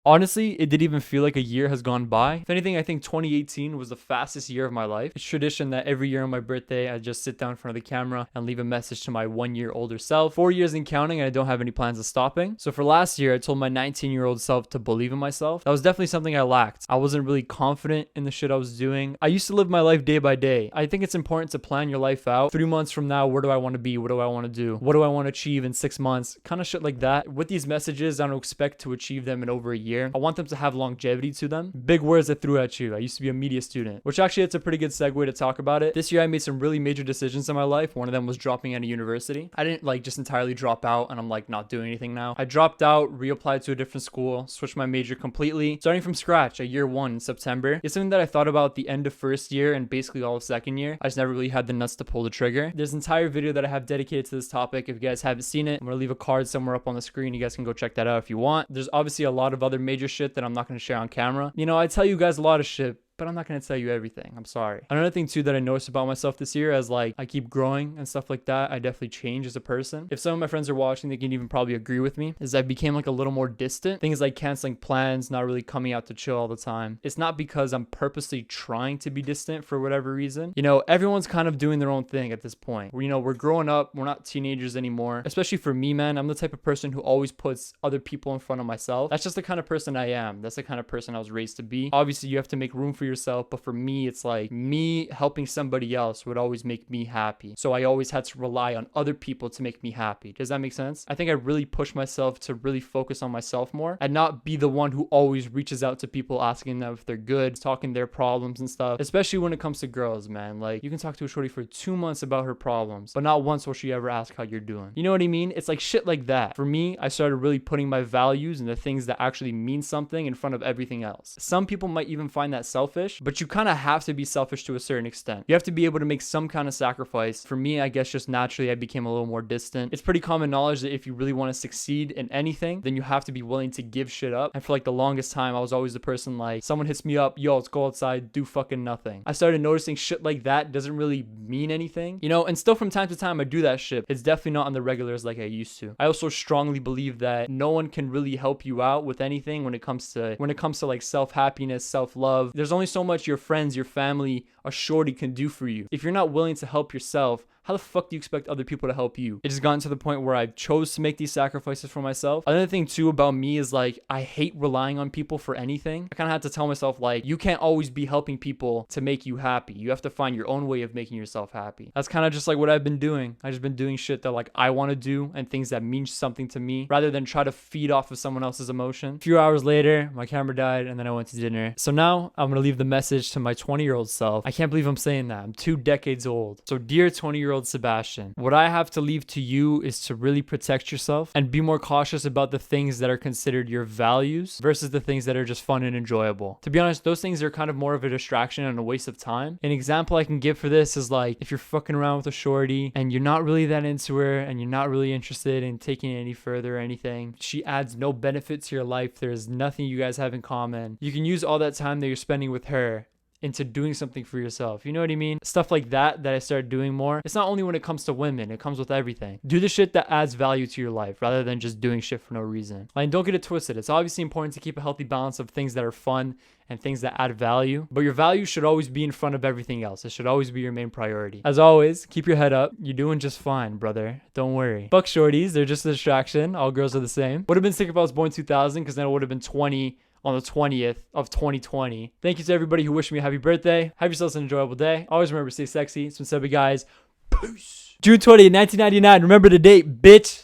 Honestly, it didn't even feel like a year has gone by. If anything, I think 2018 was the fastest year of my life. It's tradition that every year on my birthday, I just sit down in front of the camera and leave a message to my 1 year older self. 4 years in counting, and I don't have any plans of stopping. So for last year, I told my 19-year-old self to believe in myself. That was definitely something I lacked. I wasn't really confident in the shit I was doing. I used to live my life day by day. I think it's important to plan your life out. 3 months from now, where do I want to be? What do I want to do? What do I want to achieve in 6 months? Kind of shit like that. With these messages, I don't expect to achieve them in over a year. I want them to have longevity to them. Big words I threw at you. I used to be a media student, which actually it's a pretty good segue to talk about it. This year I made some really major decisions in my life. One of them was dropping out of university. I didn't like just entirely drop out and I'm like not doing anything now. I dropped out, reapplied to a different school, switched my major completely, starting from scratch at year 1 in September. It's something that I thought about the end of first year and basically all of second year. I just never really had the nuts to pull the trigger. There's an entire video that I have dedicated to this topic. If you guys haven't seen it, I'm gonna leave a card somewhere up on the screen. You guys can go check that out if you want. There's obviously a lot of other major shit that I'm not gonna share on camera. You know, I tell you guys a lot of shit, but I'm not going to tell you everything. I'm sorry. Another thing too that I noticed about myself this year, as like I keep growing and stuff like that, I definitely change as a person. If some of my friends are watching, they can even probably agree with me, is I became like a little more distant. Things like canceling plans, not really coming out to chill all the time. It's not because I'm purposely trying to be distant for whatever reason. You know, everyone's kind of doing their own thing at this point. You know, we're growing up. We're not teenagers anymore. Especially for me, man. I'm the type of person who always puts other people in front of myself. That's just the kind of person I am. That's the kind of person I was raised to be. Obviously, you have to make room for yourself, but for me, it's like me helping somebody else would always make me happy. So I always had to rely on other people to make me happy. Does that make sense? I think I really pushed myself to really focus on myself more and not be the one who always reaches out to people asking them if they're good, talking their problems and stuff. Especially when it comes to girls, man. Like, you can talk to a shorty for 2 months about her problems, but not once will she ever ask how you're doing. You know what I mean? It's like shit like that. For me, I started really putting my values and the things that actually mean something in front of everything else. Some people might even find that selfish, but you kind of have to be selfish to a certain extent. You have to be able to make some kind of sacrifice. For me, I guess just naturally I became a little more distant. It's pretty common knowledge that if you really want to succeed in anything, then you have to be willing to give shit up. And for like the longest time, I was always the person like, someone hits me up, yo, let's go outside, do fucking nothing. I started noticing shit like that doesn't really mean anything, you know, and still from time to time I do that shit. It's definitely not on the regulars like I used to. I also strongly believe that no one can really help you out with anything when it comes to like self-happiness, self-love. There's only so much your friends, your family, a shorty can do for you. If you're not willing to help yourself, how the fuck do you expect other people to help you? It just gotten to the point where I chose to make these sacrifices for myself. Another thing too about me is like, I hate relying on people for anything. I kind of had to tell myself like, you can't always be helping people to make you happy. You have to find your own way of making yourself happy. That's kind of just like what I've been doing. I've just been doing shit that like I want to do and things that mean something to me rather than try to feed off of someone else's emotion. A few hours later, my camera died and then I went to dinner. So now I'm going to leave the message to my 20-year-old self. I can't believe I'm saying that. I'm 2 decades old. So dear 20-year-old Sebastian, what I have to leave to you is to really protect yourself and be more cautious about the things that are considered your values versus the things that are just fun and enjoyable. To be honest, those things are kind of more of a distraction and a waste of time. An example I can give for this is like, if you're fucking around with a shorty and you're not really that into her and you're not really interested in taking it any further or anything, she adds no benefit to your life, there's nothing you guys have in common, you can use all that time that you're spending with her into doing something for yourself. You know what I mean? Stuff like that I started doing more. It's not only when it comes to women, it comes with everything. Do the shit that adds value to your life rather than just doing shit for no reason. Like, don't get it twisted. It's obviously important to keep a healthy balance of things that are fun and things that add value, but your value should always be in front of everything else. It should always be your main priority. As always, keep your head up. You're doing just fine, brother. Don't worry. Fuck shorties. They're just a distraction. All girls are the same. Would have been sick if I was born 2000 because then I would have been 20 on the 20th of 2020. Thank you to everybody who wished me a happy birthday. Have yourselves an enjoyable day. Always remember, stay sexy. It's been Sebi, guys. Peace. June 20th, 1999. Remember the date, bitch.